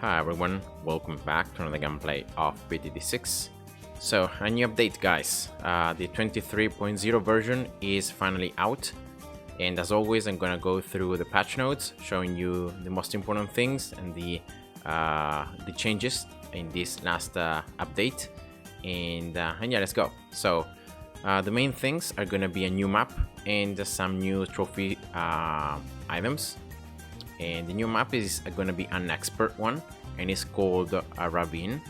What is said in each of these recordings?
Hi everyone, welcome back to another gameplay of BTD6. So, a new update guys, the 23.0 version is finally out, and as always I'm gonna go through the patch notes, showing you the most important things and the changes in this last update, and yeah, let's go. So, the main things are gonna be a new map and some new trophy items. And the new map is going to be an expert one, and it's called a Ravine,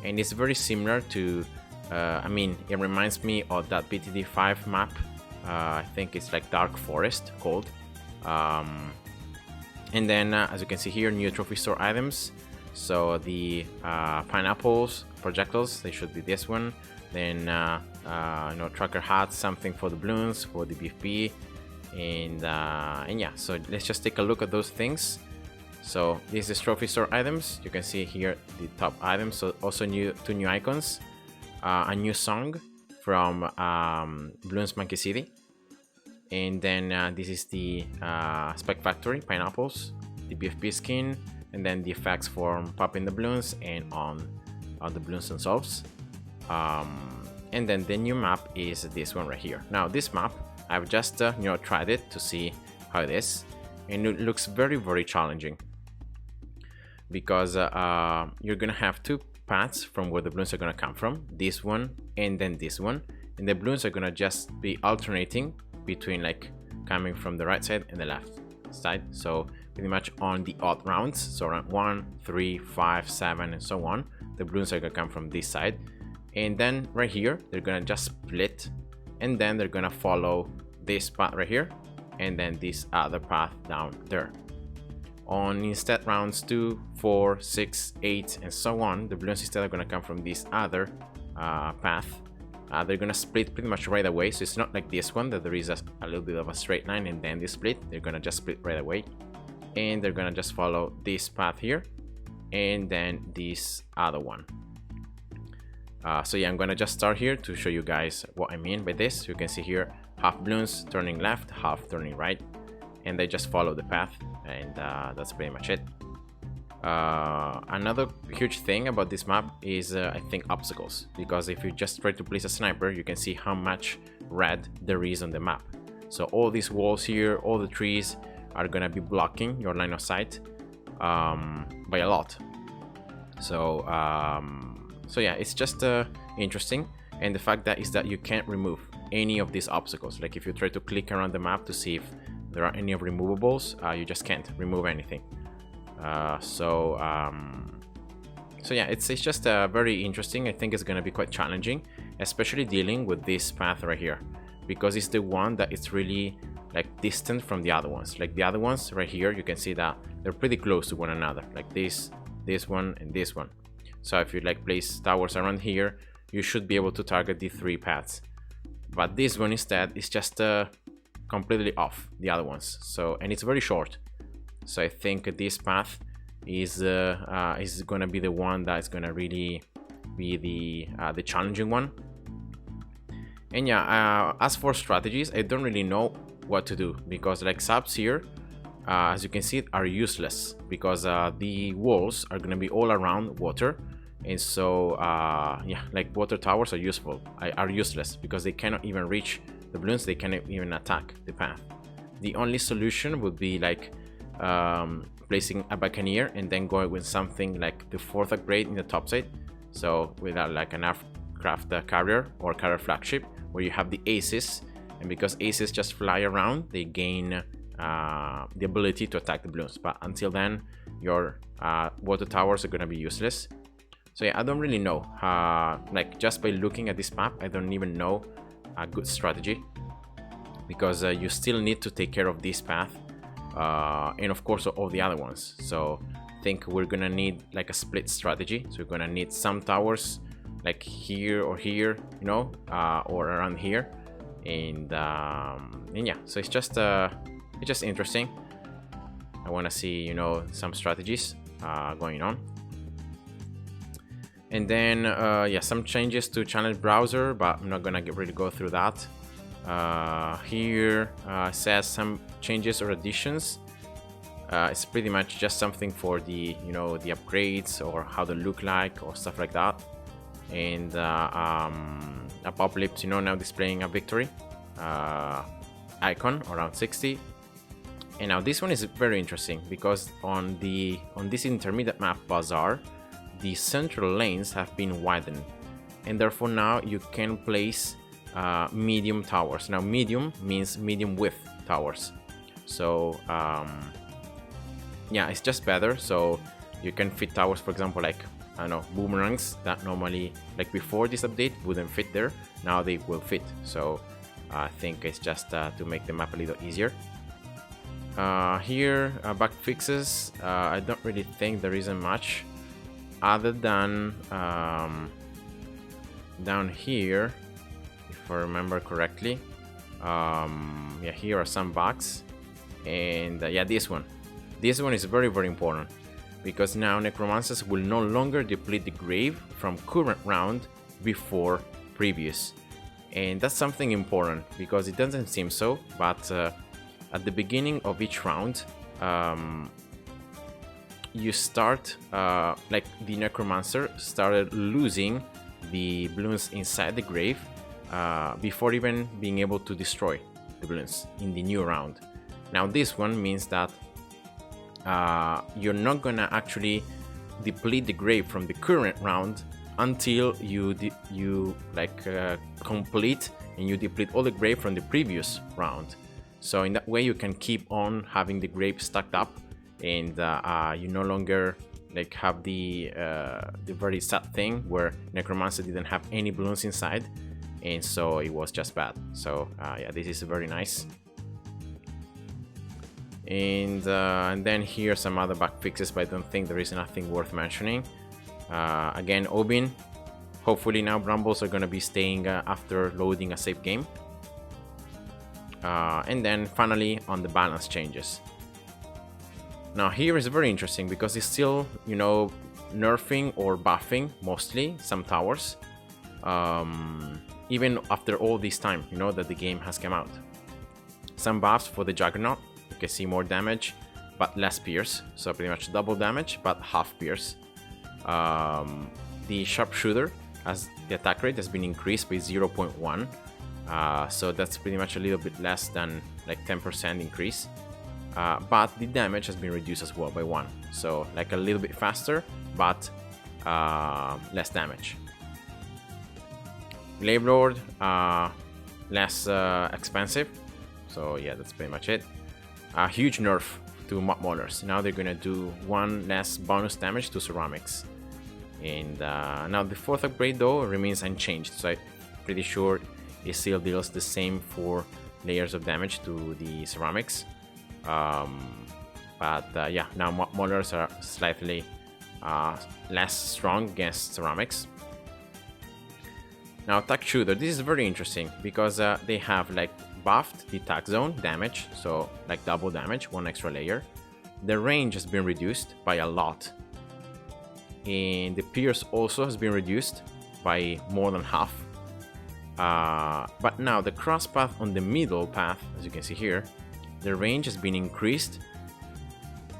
and it's very similar to it reminds me of that BTD5 map. I think it's like Dark Forest called, and then as you can see here, new trophy store items. So the pineapples projectiles, they should be this one. Then tracker hats, something for the Bloons, for the BFP. And yeah, so let's just take a look at those things. So this is trophy store items. You can see here the top items. So also two new icons, a new song from Bloons Monkey City, and then this is the Spec Factory pineapples, the BFP skin, and then the effects for popping the Bloons and on the Bloons themselves. And then the new map is this one right here. Now this map, I've just tried it to see how it is, and it looks very challenging because you're gonna have two paths from where the Bloons are gonna come from, this one and then this one, and the Bloons are gonna just be alternating between like coming from the right side and the left side. So pretty much on the odd rounds, so round 1, 3, 5, 7 and so on, the Bloons are gonna come from this side, and then right here they're gonna just split, and then they're gonna follow this path right here, and then this other path down there. On instead rounds 2, 4, 6, 8 and so on, the Bloons instead are gonna come from this other path. They're gonna split pretty much right away, so it's not like this one that there is a little bit of a straight line and then they split. They're gonna just split right away, and they're gonna just follow this path here and then this other one. So yeah, I'm gonna just start here to show you guys what I mean by this. You can see here, half Bloons turning left, half turning right, and they just follow the path, and that's pretty much it. Another huge thing about this map is I think obstacles, because if you just try to place a sniper, you can see how much red there is on the map. So all these walls here, all the trees are gonna be blocking your line of sight by a lot. So yeah, it's just interesting, and the fact that is that you can't remove any of these obstacles. Like if you try to click around the map to see if there are any removables, you just can't remove anything. So yeah, it's just very interesting. I think it's gonna be quite challenging, especially dealing with this path right here, because it's the one that is really like distant from the other ones. Like the other ones right here, you can see that they're pretty close to one another, like this one and this one. So if you like place towers around here, you should be able to target the three paths. But this one instead is just completely off the other ones. So, and it's very short. So I think this path is gonna be the one that's gonna really be the challenging one. And yeah, as for strategies, I don't really know what to do, because like subs here, as you can see, are useless, because the walls are gonna be all around water. And so yeah, like water towers are useless because they cannot even reach the Bloons, they cannot even attack the path. The only solution would be like placing a Buccaneer and then going with something like the 4th upgrade in the top side, so without like an aircraft carrier or carrier flagship, where you have the aces, and because aces just fly around, they gain the ability to attack the Bloons. But until then, your water towers are gonna be useless. So yeah, I don't really know, like just by looking at this map, I don't even know a good strategy, because you still need to take care of this path, and of course all the other ones. So I think we're gonna need like a split strategy. So we're gonna need some towers like here or here, or around here, and yeah, so it's just interesting. I want to see some strategies going on. And then yeah, some changes to challenge browser, but I'm not gonna really go through that. Here says some changes or additions It's pretty much just something for the, you know, the upgrades or how they look like or stuff like that. And Apocalypse, you know, now displaying a victory icon around 60. And now this one is very interesting because on this intermediate map Bazaar, the central lanes have been widened, and therefore now you can place medium towers. Now medium means medium width towers, so yeah, it's just better. So you can fit towers, for example, like, I don't know, boomerangs that normally, like before this update, wouldn't fit there. Now they will fit. So I think it's just to make the map a little easier. Here, bug fixes. I don't really think there isn't much other than down here, if I remember correctly. Yeah, here are some bugs, and yeah, this one is very, very important, because now necromancers will no longer deplete the grave from current round before previous, and that's something important because it doesn't seem so, but at the beginning of each round, you start like the necromancer started losing the Bloons inside the grave before even being able to destroy the Bloons in the new round. Now this one means that you're not gonna actually deplete the grave from the current round until you complete and you deplete all the grave from the previous round. So in that way you can keep on having the grave stacked up, and you no longer like have the very sad thing where necromancer didn't have any Bloons inside, and so it was just bad. So yeah, this is very nice. And then here are some other bug fixes, but I don't think there is nothing worth mentioning. Again, Obin. Hopefully now Brambles are going to be staying after loading a save game. And then finally on the balance changes. Now here is very interesting because it's still, you know, nerfing or buffing mostly some towers, even after all this time, you know, that the game has come out. Some buffs for the Juggernaut. You can see more damage but less pierce, so pretty much double damage but half pierce. The Sharpshooter, as the attack rate has been increased by 0.1, so that's pretty much a little bit less than like 10% increase, but the damage has been reduced as well by 1, so like a little bit faster but less damage. Glaive Lord, less expensive, so yeah, that's pretty much it. A huge nerf to Mob Maulers. Now they're gonna do 1 less bonus damage to ceramics. And now the 4th upgrade though remains unchanged, so I'm pretty sure it still deals the same 4 layers of damage to the ceramics. But yeah, now Mob Maulers are slightly less strong against ceramics. Now Attack Shooter, this is very interesting because they have like buffed the attack zone damage, so like double damage, 1 extra layer. The range has been reduced by a lot, and the pierce also has been reduced by more than half. But now the cross path on the middle path, as you can see here, the range has been increased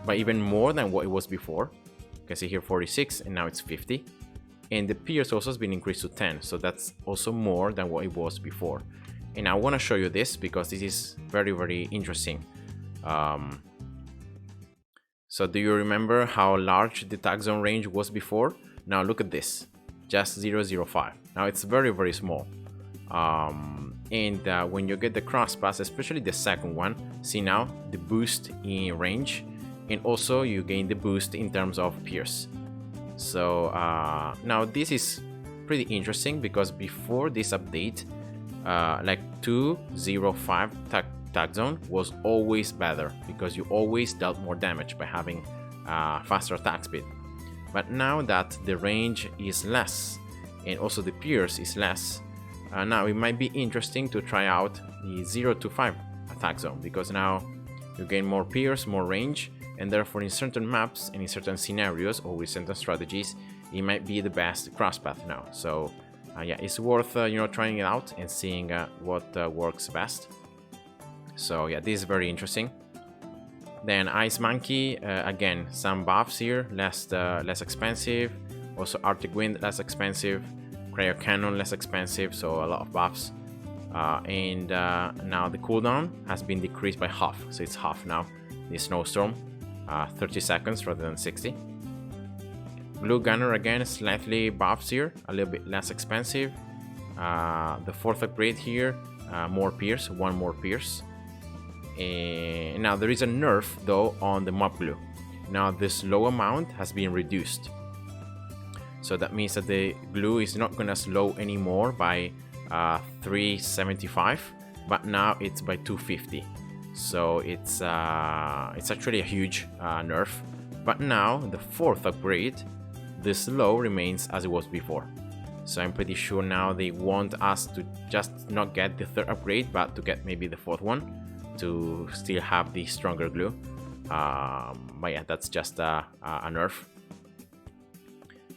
by even more than what it was before. You can see here 46 and now it's 50, and the pierce also has been increased to 10, so that's also more than what it was before. And I want to show you this because this is very, very interesting. So do you remember how large the attack zone range was before? Now look at this, just 0.05. Now it's very, very small. And when you get the cross pass, especially the second one, see now the boost in range, and also you gain the boost in terms of pierce. So now this is pretty interesting because before this update, like 2.05 attack zone was always better because you always dealt more damage by having faster attack speed. But now that the range is less and also the pierce is less, now it might be interesting to try out the 0.25 attack zone, because now you gain more pierce, more range, and therefore in certain maps and in certain scenarios or with certain strategies it might be the best cross path now. So yeah, it's worth you know, trying it out and seeing what works best. So yeah, this is very interesting. Then Ice Monkey, again, some buffs here, less expensive. Also Arctic Wind, less expensive. Cryo Cannon, less expensive, so a lot of buffs. And now the cooldown has been decreased by half, so it's half now. The Snowstorm, 30 seconds rather than 60. Blue Gunner, again, slightly buffs here, a little bit less expensive. The 4th upgrade here, more Pierce, 1 more Pierce. And now there is a nerf though on the mob glue. Now the slow amount has been reduced, so that means that the glue is not gonna slow anymore by 375, but now it's by 250. So it's actually a huge nerf. But now the 4th upgrade, the slow remains as it was before. So I'm pretty sure now they want us to just not get the 3rd upgrade, but to get maybe the 4th one, to still have the stronger glue. But yeah, that's just a nerf.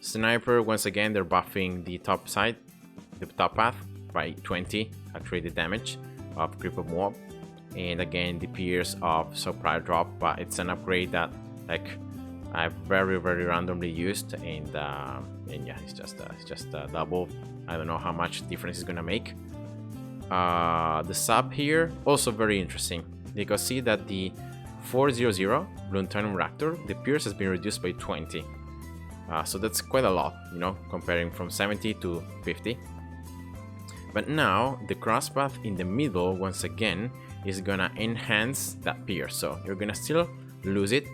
Sniper, once again, they're buffing the top side, the top path, by 20, actually the damage of Grip of Mob. And again, the Pierce of Supply Drop, but it's an upgrade that like I've very randomly used, and yeah, it's just double. I don't know how much difference it's gonna make. The sub here, also very interesting, because see that the 400 Bloontonum Raptor, the Pierce has been reduced by 20. So that's quite a lot, you know, comparing from 70 to 50. But now the crosspath in the middle, once again, is gonna enhance that Pierce. So you're gonna still lose it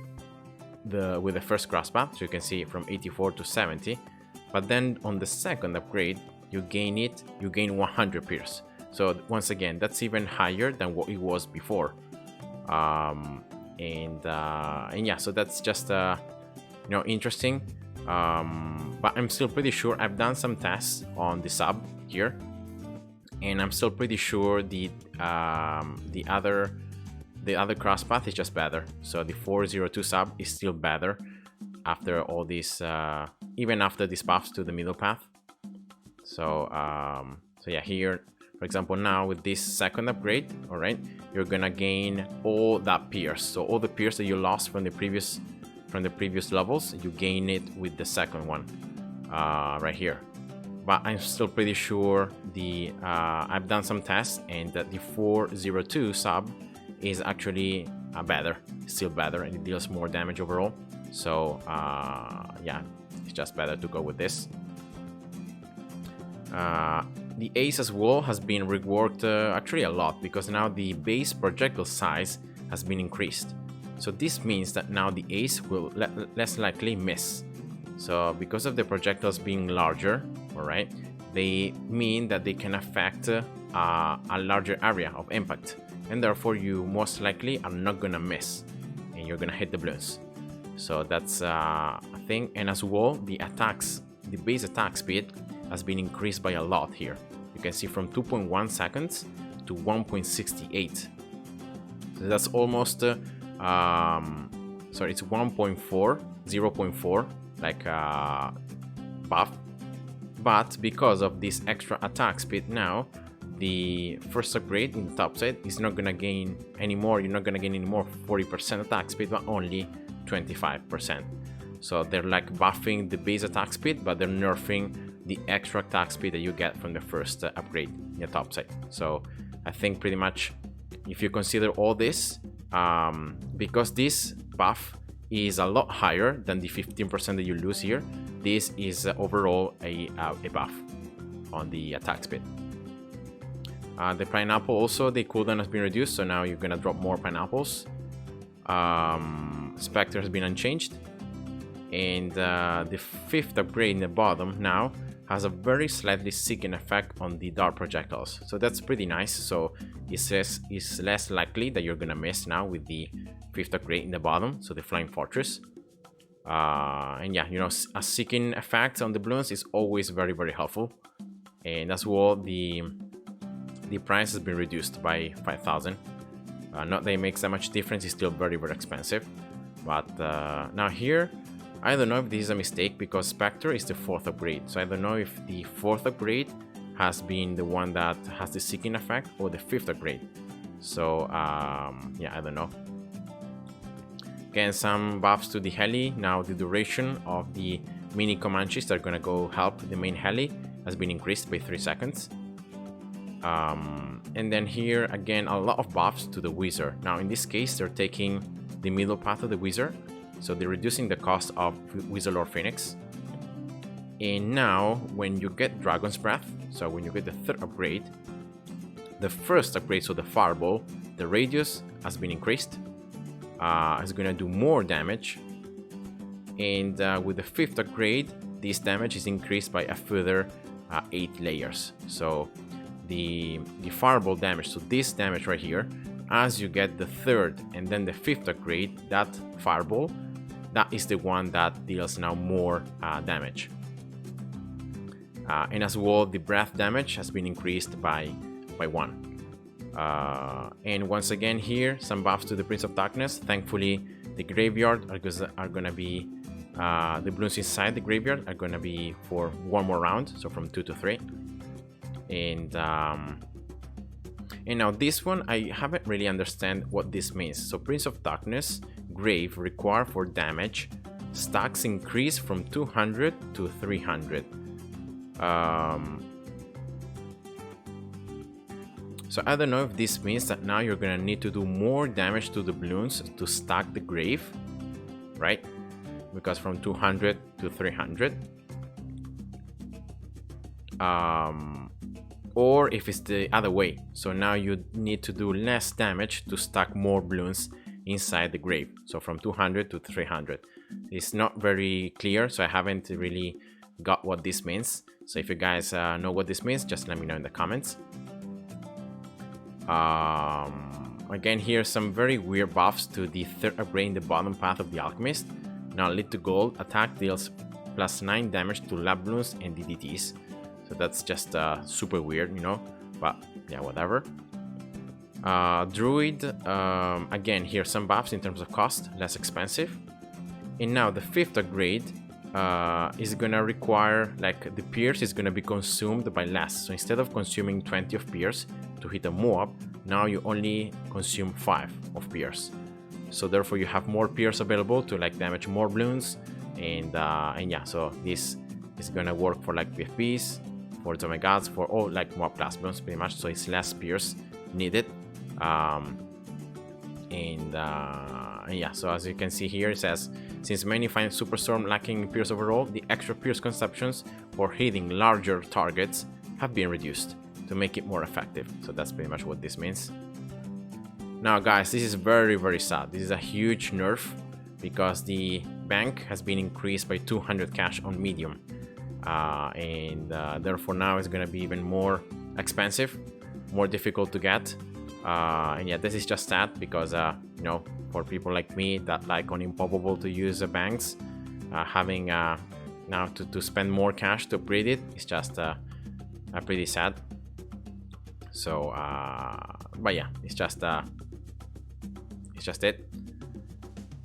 with the first crosspath, so you can see from 84 to 70. But then on the 2nd upgrade, you gain 100 Pierce. So once again, that's even higher than what it was before. And yeah, so that's just you know, interesting. But I'm still pretty sure, I've done some tests on the sub here, and I'm still pretty sure the other crosspath is just better. So the 402 sub is still better after all these, even after these buffs to the middle path. So so yeah, here, for example, now with this 2nd upgrade, all right, you're gonna gain all that Pierce. So all the Pierce that you lost from the previous levels, you gain it with the 2nd one, right here. But I'm still pretty sure I've done some tests, and that the 402 sub is actually still better, and it deals more damage overall. So yeah, it's just better to go with this. The Ace as well has been reworked actually a lot, because now the base projectile size has been increased. So this means that now the Ace will less likely miss. So because of the projectiles being larger, alright, they mean that they can affect a larger area of impact, and therefore you most likely are not gonna miss, and you're gonna hit the balloons. So that's a thing. And as well, the base attack speed has been increased by a lot here. You can see from 2.1 seconds to 1.68. So that's almost sorry, it's 0.4 like buff. But because of this extra attack speed, now the 1st upgrade in the top side is not gonna gain anymore. You're not gonna gain anymore 40% attack speed, but only 25%. So they're like buffing the base attack speed, but they're nerfing the extra attack speed that you get from the 1st upgrade in the top side. So I think pretty much, if you consider all this, because this buff is a lot higher than the 15% that you lose here, this is overall a buff on the attack speed. The pineapple also, the cooldown has been reduced, so now you're gonna drop more pineapples. Spectre has been unchanged, and the 5th upgrade in the bottom now has a very slightly seeking effect on the dart projectiles, so that's pretty nice. So it's less likely that you're gonna miss now with the 5th upgrade in the bottom, so the Flying Fortress. And yeah, you know, a seeking effect on the balloons is always very helpful. And as well, the price has been reduced by 5,000. Not that it makes that much difference, it's still very expensive. But now here, I don't know if this is a mistake, because Spectre is the 4th upgrade. So I don't know if the 4th upgrade has been the one that has the seeking effect, or the 5th upgrade. So yeah, I don't know. Again, some buffs to the heli. Now the duration of the mini Comanches that are gonna go help the main heli has been increased by 3 seconds. And then here again, a lot of buffs to the wizard. Now in this case, they're taking the middle path of the wizard, so they're reducing the cost of Wizard Lord Phoenix. And now when you get Dragon's Breath, so when you get the 3rd upgrade, the 1st upgrade, so the Fireball, the radius has been increased. It's gonna do more damage, and with the 5th upgrade, this damage is increased by a further 8 layers. So the Fireball damage, so this damage right here, as you get the 3rd and then the 5th upgrade, that Fireball, that is the one that deals now more damage. And as well, the breath damage has been increased by 1. And once again here, some buffs to the Prince of Darkness. Thankfully, the graveyard are gonna be the Bloons inside the graveyard are gonna be for 1 more round, so from 2 to 3. And now this one, I haven't really understand what this means. So Prince of Darkness, grave require for damage, stacks increase from 200 to 300. So I don't know if this means that now you're gonna need to do more damage to the Bloons to stack the grave, right? Because from 200 to 300. Or if it's the other way, so now you need to do less damage to stack more Bloons inside the grave, so from 200 to 300. It's not very clear, so I haven't really got what this means. So if you guys know what this means, just let me know in the comments. Again, here some very weird buffs to the 3rd upgrade in the bottom path of the Alchemist. Now lead to gold, attack deals +9 damage to lab Bloons and DDTs. So that's just super weird, you know, but yeah, whatever. Druid, again, here some buffs in terms of cost, less expensive. And now the 5th upgrade is gonna require, like, the pierce is gonna be consumed by less. So instead of consuming 20 of pierce to hit a mob, now you only consume 5 of pierce. So therefore you have more pierce available to like damage more Bloons, and yeah, so this is gonna work for like PFPs, for Gods, for all like mob class Bloons pretty much. So it's less pierce needed. And yeah, so as you can see here, it says, since many find Superstorm lacking in pierce overall, the extra pierce consumptions for hitting larger targets have been reduced to make it more effective. So that's pretty much what this means. Now guys, this is very, very sad. This is a huge nerf because the bank has been increased by 200 cash on medium. And therefore now it's gonna be even more expensive, more difficult to get. And yeah, this is just sad because you know, for people like me that like on Improbable to use the banks, having now to spend more cash to upgrade it is just pretty sad. So but yeah, it's just it.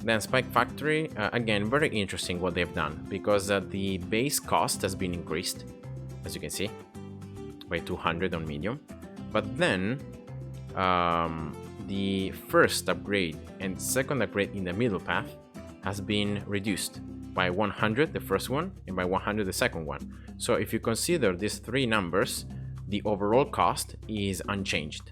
Then Spike Factory, again, very interesting what they've done, because the base cost has been increased, as you can see, by 200 on medium. But then the 1st upgrade and 2nd upgrade in the middle path has been reduced by 100, the 1st one, and by 100, the 2nd one. So if you consider these 3 numbers, the overall cost is unchanged.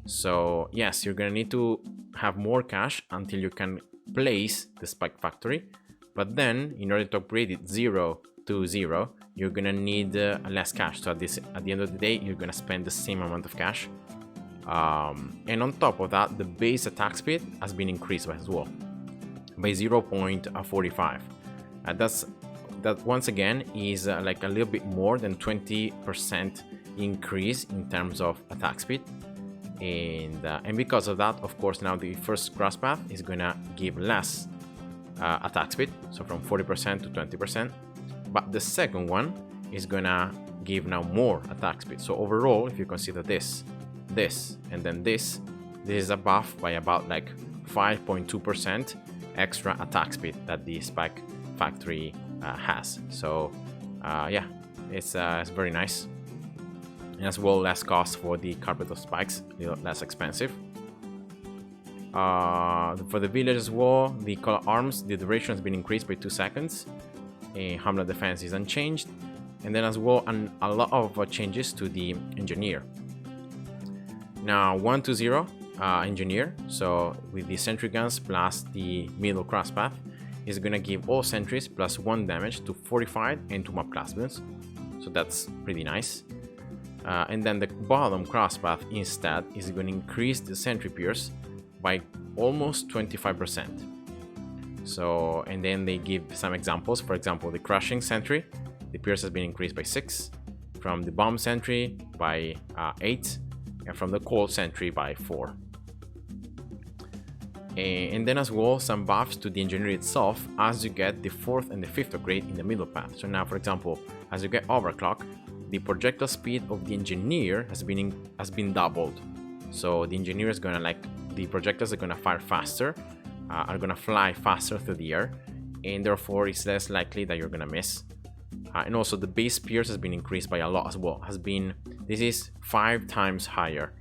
So yes, you're gonna need to have more cash until you can place the Spike Factory, but then in order to upgrade it 0 to 0, you're gonna need less cash. So at the end of the day, you're gonna spend the same amount of cash. And on top of that, the base attack speed has been increased as well by 0.45. That once again is like a little bit more than 20% increase in terms of attack speed. And because of that, of course, now the 1st grass path is gonna give less attack speed, so from 40% to 20%, but the 2nd one is gonna give now more attack speed. So overall, if you consider this, and then this is a buff by about like 5.2% extra attack speed that the Spike Factory has. So yeah, it's very nice. And as well, less cost for the Carpet of Spikes, a little less expensive. For the village as well, the color arms, the duration has been increased by 2 seconds. Hamlet defense is unchanged. And then as well, a lot of changes to the engineer. Now 120 engineer, so with the sentry guns plus the middle crosspath, is gonna give all sentries plus 1 damage to fortified and to mob class Bloons. So that's pretty nice. And then the bottom crosspath instead is going to increase the sentry pierce by almost 25%. So, and then they give some examples. For example, the crushing sentry, the pierce has been increased by 6, from the bomb sentry by 8, and from the cold sentry by 4. And then as well, some buffs to the engineer itself as you get the 4th and the 5th upgrade in the middle path. So now, for example, as you get overclock, the projectile speed of the engineer has been doubled. So the engineer is gonna, like, the projectiles are gonna fire faster, are gonna fly faster through the air, and therefore it's less likely that you're gonna miss. And also the base pierce has been increased by a lot as well. This is 5 times higher.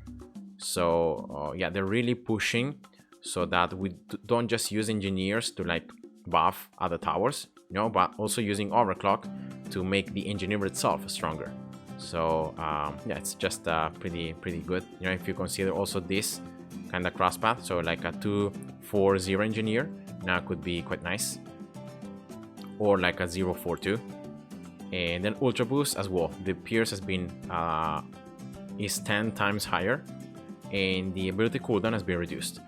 So yeah, they're really pushing so that we don't just use engineers to like buff other towers, you know, but also using overclock to make the engineer itself stronger. So yeah, it's just pretty good, you know, if you consider also this kind of cross path. So like a 2-4-0 engineer now could be quite nice, or like a 0-4-2. And then ultra boost as well, the pierce has been is 10 times higher, and the ability cooldown has been reduced.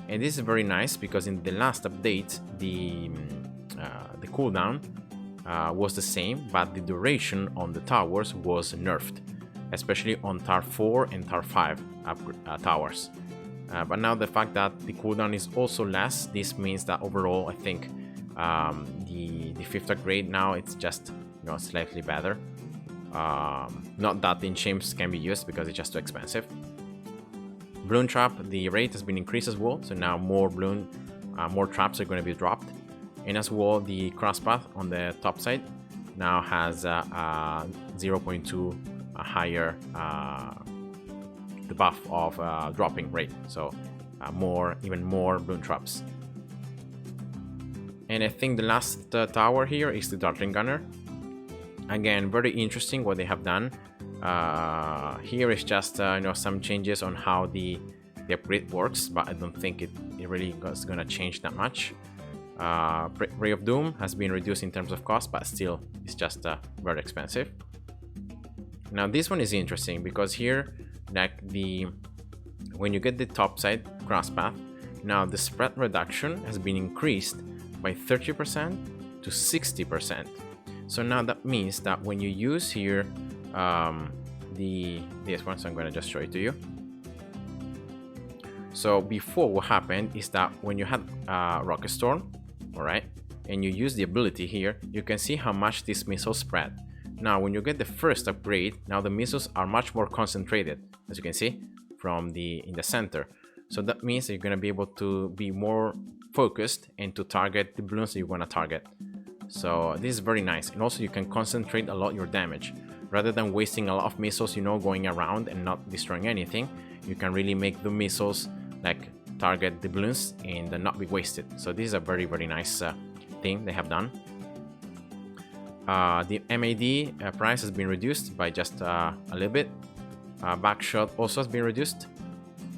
And this is very nice because in the last update the cooldown was the same, but the duration on the towers was nerfed, especially on Tar 4 and Tar 5 towers. But now the fact that the cooldown is also less, this means that overall I think the 5th upgrade now it's just, you know, slightly better. Not that the enchants can be used because it's just too expensive. Bloon trap, the rate has been increased as well, so now more traps are going to be dropped. And as well, the crosspath on the top side now has 0.2 higher the buff of dropping rate, so even more Bloon traps. And I think the last tower here is the Dartling Gunner. Again, very interesting what they have done. Here is just you know, some changes on how the upgrade works, but I don't think it really is gonna change that much. Ray of Doom has been reduced in terms of cost, but still it's just very expensive. Now this one is interesting because here, like when you get the top side crosspath, now the spread reduction has been increased by 30% to 60%. So now that means that when you use here this one, so I'm going to just show it to you. So before, what happened is that when you had Rocket Storm, all right, and you use the ability here, you can see how much this missile spread. Now when you get the first upgrade, now the missiles are much more concentrated, as you can see from in the center. So that means you're going to be able to be more focused and to target the Bloons that you want to target. So this is very nice, and also you can concentrate a lot your damage rather than wasting a lot of missiles, you know, going around and not destroying anything. You can really make the missiles like target the Bloons and not be wasted. So this is a very nice thing they have done. The MAD price has been reduced by just a little bit. Backshot also has been reduced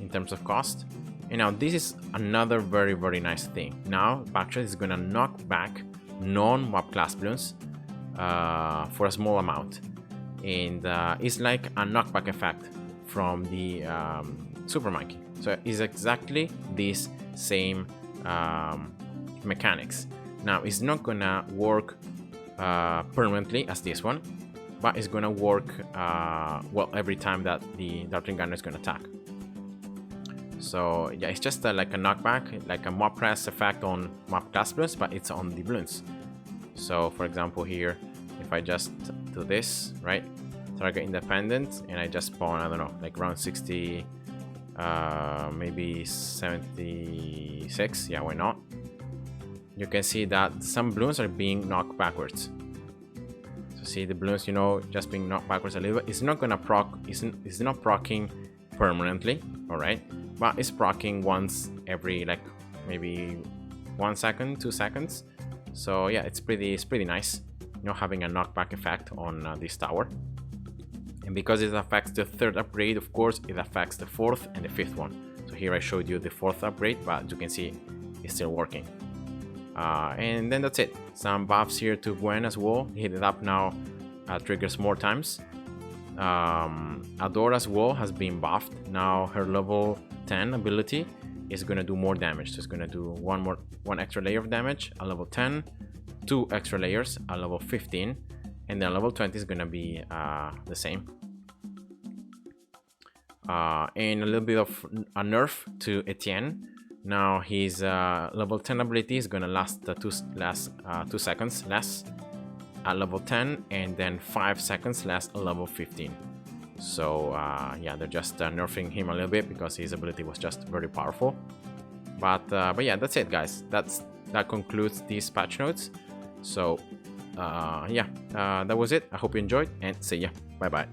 in terms of cost. And now this is another very nice thing. Now Backshot is gonna knock back non-mob class Bloons for a small amount, and it's like a knockback effect from the Super Monkey. So it's exactly this same mechanics. Now it's not gonna work permanently as this one, but it's gonna work well every time that the Dartling Gunner is gonna attack. So yeah, it's just like a knockback, like a mob press effect on mob class Bloons, but it's on the Bloons. So for example here, if I just do this, right, target independent, and I just spawn, I don't know, like around 60, maybe 76, yeah, why not? You can see that some Bloons are being knocked backwards. So see the Bloons, you know, just being knocked backwards a little bit. It's not gonna proc, it's not proccing permanently, all right? but it's proccing once every like maybe 1 second, 2 seconds. So yeah, it's pretty nice, you know, having a knockback effect on this tower. And because it affects the 3rd upgrade, of course, it affects the 4th and the 5th one. So here I showed you the 4th upgrade, but as you can see, it's still working. And then that's it. Some buffs here to Gwen as well. Hit it up now, triggers more times. Adora as well has been buffed. Now her level 10 ability is gonna do more damage. So it's gonna do one extra layer of damage at level 10, 2 extra layers at level 15, and then level 20 is gonna be the same. And a little bit of a nerf to Etienne. Now his level 10 ability is gonna last 2 seconds less at level 10, and then 5 seconds less at level 15. So yeah, they're just nerfing him a little bit because his ability was just very powerful. But yeah, that's it, guys. That concludes these patch notes. So yeah, that was it. I hope you enjoyed, and see ya. Bye bye.